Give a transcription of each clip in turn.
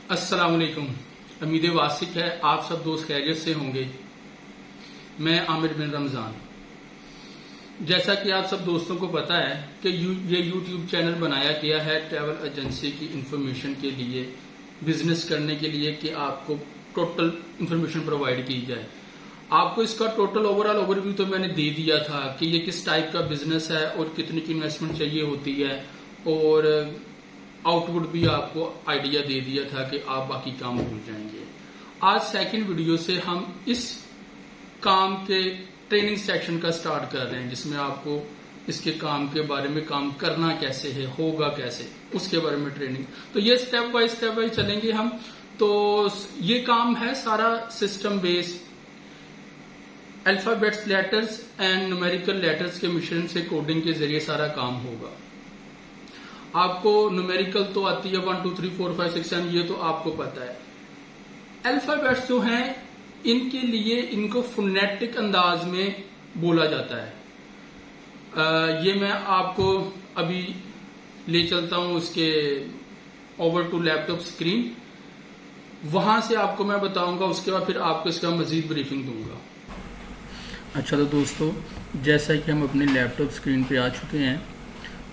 अस्सलाम वालेकुम। उम्मीद वासिक है आप सब दोस्त खैरियत से होंगे। मैं आमिर बिन रमजान। जैसा कि आप सब दोस्तों को पता है कि ये यूट्यूब चैनल बनाया गया है ट्रैवल एजेंसी की इंफॉर्मेशन के लिए, बिजनेस करने के लिए कि आपको टोटल इंफॉर्मेशन प्रोवाइड की जाए। आपको इसका टोटल ओवरऑल ओवरव्यू तो मैंने दे दिया था कि ये किस टाइप का बिजनेस है और कितनी की इन्वेस्टमेंट चाहिए होती है, और आउटपुट भी आपको आइडिया दे दिया था कि आप बाकी काम भूल जाएंगे। आज सेकंड वीडियो से हम इस काम के ट्रेनिंग सेक्शन का स्टार्ट कर रहे हैं, जिसमें आपको इसके काम के बारे में, काम करना कैसे है, होगा कैसे, उसके बारे में ट्रेनिंग। तो ये स्टेप बाय चलेंगे हम। तो ये काम है सारा system based, alphabets, letters and numerical letters के मिश्रण से कोडिंग के जरिए सारा काम होगा। आपको न्यूमेरिकल तो आती है 1 2 3 4 5 6 7, ये तो आपको पता है। अल्फाबेट्स जो हैं इनके लिए इनको फोनेटिक अंदाज में बोला जाता है। ये मैं आपको अभी ले चलता हूं उसके ओवर टू लैपटॉप स्क्रीन, वहां से आपको मैं बताऊंगा, उसके बाद फिर आपको इसका मजीद ब्रीफिंग दूंगा। अच्छा तो दोस्तों, जैसा कि हम अपने लैपटॉप स्क्रीन पे आ चुके हैं,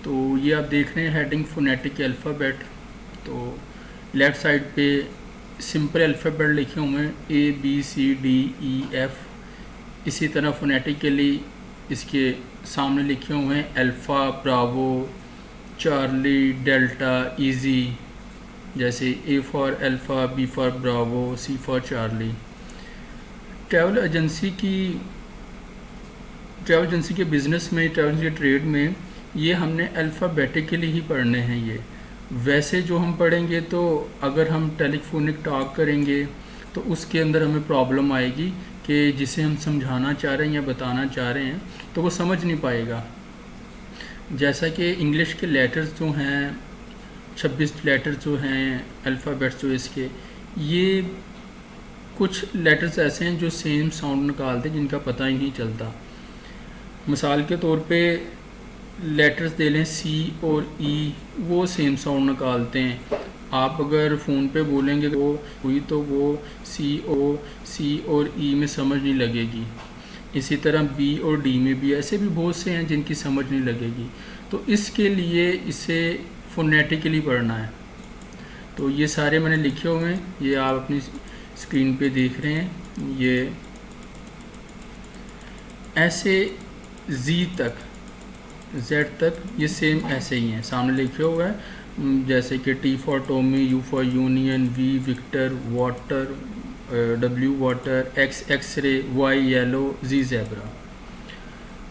तो ये आप देख रहे हैं हेडिंग फोनेटिक अल्फ़ाबेट। तो लेफ्ट साइड पे सिंपल अल्फ़ाबेट लिखे हुए हैं ABCDEF। इसी तरह फोनेटिकली इसके सामने लिखे हुए हैं alpha, Bravo, Charlie, delta, easy, जैसे A for alpha, B for Bravo, C for Charlie. Travel agency के बिज़नेस में, ट्रैवल के ट्रेड में ये हमने अल्फ़ाबेटिकली ही पढ़ने हैं। ये वैसे जो हम पढ़ेंगे तो अगर हम टेलीफोनिक टॉक करेंगे तो उसके अंदर हमें प्रॉब्लम आएगी कि जिसे हम समझाना चाह रहे हैं या बताना चाह रहे हैं तो वो समझ नहीं पाएगा। जैसा कि इंग्लिश के लेटर्स जो हैं, 26 लेटर्स जो हैं, अल्फ़ाबेट्स जो इसके, ये कुछ लेटर्स ऐसे हैं जो सेम साउंड निकालते हैं जिनका पता ही नहीं चलता। मिसाल के तौर पे लेटर्स दे लें C और E, वो सेम साउंड निकालते हैं। आप अगर फ़ोन पे बोलेंगे वो हुई तो वो C और E में समझ नहीं लगेगी। इसी तरह B और D में भी ऐसे भी बहुत से हैं जिनकी समझ नहीं लगेगी। तो इसके लिए इसे फोनेटिकली पढ़ना है। तो ये सारे मैंने लिखे हुए हैं, ये आप अपनी स्क्रीन पे देख रहे हैं। ये ऐसे Z तक ये सेम ऐसे ही हैं, सामने लिखे हुआ है। जैसे कि T for Tommy, U for union, V Victor, water, W water, X x-ray, Y yellow, Z zebra.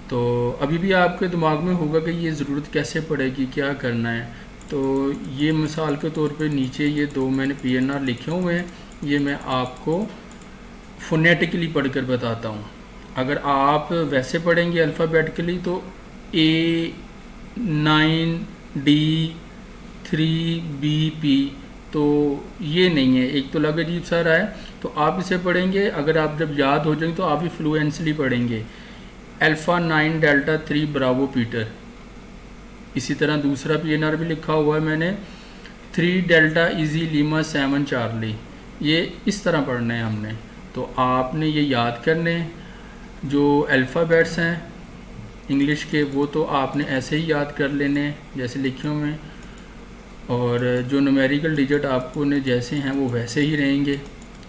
तो अभी भी आपके दिमाग में होगा कि ये ज़रूरत कैसे पड़ेगी, क्या करना है। तो ये मिसाल के तौर पे नीचे ये दो मैंने PNR लिखे हुए हैं, ये मैं आपको फोनेटिकली पढ़कर बताता हूँ। अगर आप वैसे पढ़ेंगे अल्फ़ाबेटिकली तो A9D3BP, तो ये नहीं है, एक तो लग अजीब सा रहा है। तो आप इसे पढ़ेंगे, अगर आप जब याद हो जाएंगे तो आप भी फ्लुएंसली पढ़ेंगे। Alpha 9 delta 3 Bravo Peter. इसी तरह दूसरा PNR भी लिखा हुआ है मैंने, 3 डेल्टा ईजी लीमा 7 चार्ली। ये इस तरह पढ़ना है हमने। तो आपने ये याद करने, जो अल्फ़ाबेट्स हैं इंग्लिश के वो तो आपने ऐसे ही याद कर लेने जैसे लिखे हुए हैं, और जो न्यूमेरिकल डिजिट आपको ने जैसे हैं वो वैसे ही रहेंगे।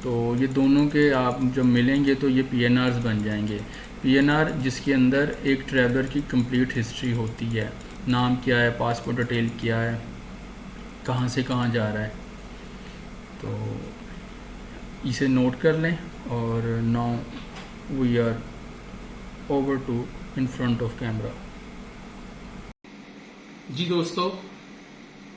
तो ये दोनों के आप जब मिलेंगे तो ये PNRs बन जाएंगे। PNR जिसके अंदर एक ट्रैवलर की कंप्लीट हिस्ट्री होती है, नाम क्या है, पासपोर्ट डिटेल क्या है, कहाँ से कहाँ जा रहा है। तो इसे नोट कर लें। और now we are over to in front of camera. जी दोस्तों,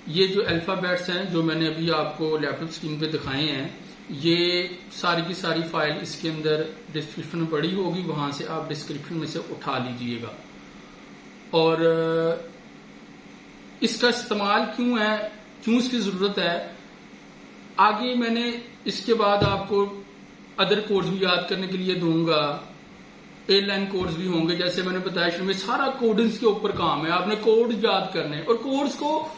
ये जो अल्फ़ाबेट्स हैं जो मैंने अभी आपको लैपटॉप स्क्रीन पे दिखाए हैं, ये सारी की सारी फाइल इसके अंदर डिस्क्रिप्शन में पड़ी होगी, वहां से आप डिस्क्रिप्शन में से उठा लीजिएगा। और इसका इस्तेमाल क्यों है, क्यों इसकी जरूरत है, आगे मैंने इसके बाद आपको अदर कोड्स भी याद करने के लिए दूंगा। एयरलाइन कोड्स भी होंगे, जैसे मैंने बताया शुरू में, सारा कोडिंग्स के ऊपर काम है। आपने कोड याद करने, और कोड्स को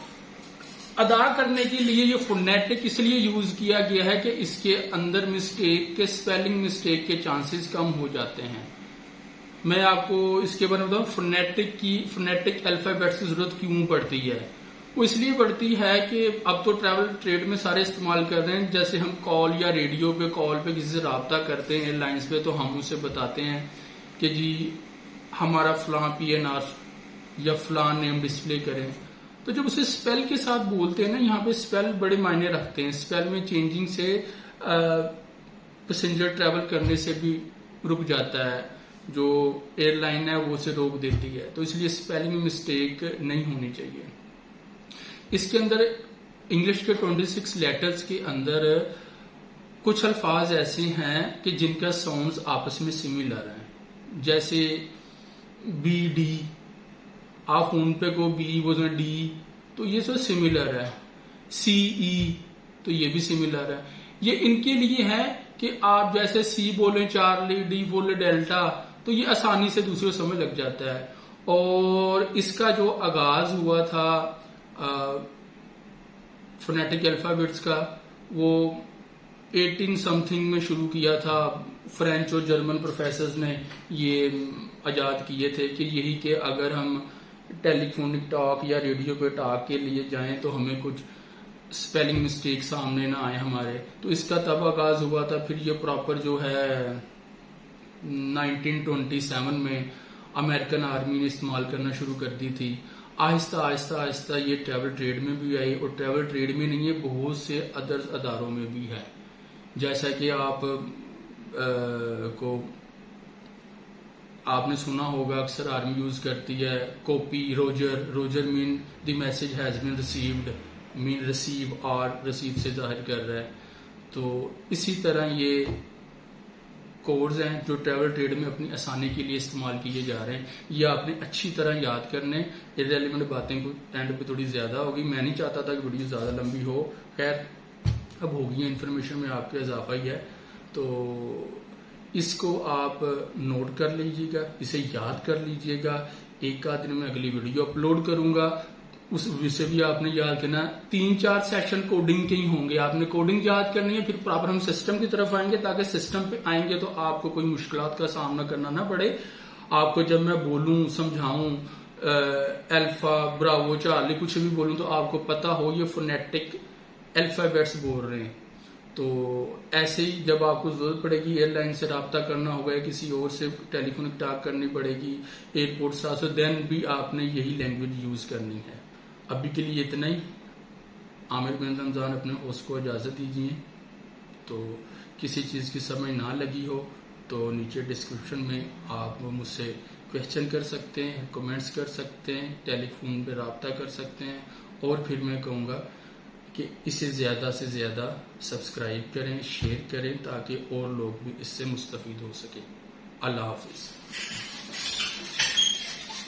अदा करने के लिए ये फोनेटिक इसलिए यूज किया गया है कि इसके अंदर मिस्टेक के, स्पेलिंग मिस्टेक के चांसेस कम हो जाते हैं। मैं आपको इसके बारे में बताऊं, फोनेटिक अल्फाबेट्स की जरूरत क्यों पड़ती है। वो इसलिए पड़ती है कि अब तो ट्रैवल ट्रेड में सारे इस्तेमाल कर रहे हैं। जैसे हम कॉल या रेडियो पे, कॉल पे किसी से रब्ता करते हैं एयरलाइंस पे, तो हम उसे बताते हैं कि जी हमारा फलां PNR या फलां नेम डिस्प्ले करें। तो जब उसे स्पेल के साथ बोलते हैं ना, यहाँ पे स्पेल बड़े मायने रखते हैं। स्पेल में चेंजिंग से पैसेंजर ट्रैवल करने से भी रुक जाता है, जो एयरलाइन है वो उसे रोक देती है। तो इसलिए स्पेलिंग में मिस्टेक नहीं होनी चाहिए। इसके अंदर इंग्लिश के 26 लेटर्स के अंदर कुछ अल्फाज ऐसे हैं कि जिनका साउंड्स आपस में सिमिलर हैं। जैसे BD, आप फोन पे को B वो D, तो ये सब सिमिलर है। CE, तो ये भी सिमिलर है। ये इनके लिए है कि आप जैसे C बोले चार्ली, D बोले डेल्टा, तो ये आसानी से दूसरे को समझ लग जाता है। और इसका जो आगाज हुआ था फोनेटिक अल्फाबेट्स का, वो 18 समथिंग में शुरू किया था। फ्रेंच और जर्मन प्रोफेसर्स ने ये आजाद किए थे कि यही कि अगर हम टेलीफोनिक टॉक या रेडियो पे टॉक के लिए जाएं तो हमें कुछ स्पेलिंग मिस्टेक सामने ना आए हमारे। तो इसका तब आगाज हुआ था। फिर ये प्रॉपर जो है 1927 में अमेरिकन आर्मी ने इस्तेमाल करना शुरू कर दी थी। आहिस्ता आहिस्ता आहिस्ता ये ट्रैवल ट्रेड में भी आई, और ट्रैवल ट्रेड में नहीं है, बहुत से अदर अदारों में भी है। जैसा कि आपने सुना होगा, अक्सर आर्मी यूज करती है copy, roger mean the message has been received, mean receive, और रिसीव से जाहिर कर रहा है। तो इसी तरह ये कोड्स हैं जो ट्रैवल ट्रेड में अपनी आसानी के लिए इस्तेमाल किए जा रहे हैं। ये आपने अच्छी तरह याद करने। इररेलेवेंट बातें को एंड पे थोड़ी ज्यादा होगी, मैं नहीं चाहता था कि वीडियो ज्यादा लंबी हो। खैर अब होगी, इन्फॉर्मेशन में आपका इजाफा ही है। तो इसको आप नोट कर लीजिएगा, इसे याद कर लीजिएगा। एक आध दिन में अगली वीडियो अपलोड करूंगा, उस विषय भी आपने याद करना। 3-4 सेशन कोडिंग के ही होंगे, आपने कोडिंग याद करनी है। फिर प्रॉपर हम सिस्टम की तरफ आएंगे, ताकि सिस्टम पे आएंगे तो आपको कोई मुश्किलात का सामना करना ना पड़े। आपको जब मैं बोलूं, समझाऊं, अल्फा, ब्रावो, चार्ली कुछ भी बोलूं, तो आपको पता हो ये फोनेटिक अल्फाबेट्स बोल रहे हैं। तो ऐसे ही जब आपको जरूरत पड़ेगी, एयरलाइन से रब्ता करना होगा या किसी और से टेलीफोनिक टॉक करनी पड़ेगी, एयरपोर्ट से, देन भी आपने यही लैंग्वेज यूज करनी है। अभी के लिए इतना ही। आमिर बिन रमजान अपने होस्ट को इजाजत दीजिए। तो किसी चीज की समझ ना लगी हो तो नीचे डिस्क्रिप्शन में आप मुझसे क्वेश्चन कर सकते हैं, कमेंट्स कर सकते हैं, टेलीफोन पे रब्ता कर सकते हैं। और फिर मैं कहूँगा कि इसे ज़्यादा से ज़्यादा सब्सक्राइब करें, शेयर करें, ताकि और लोग भी इससे मुस्तफीद हो सके। अल्लाह हाफिज़।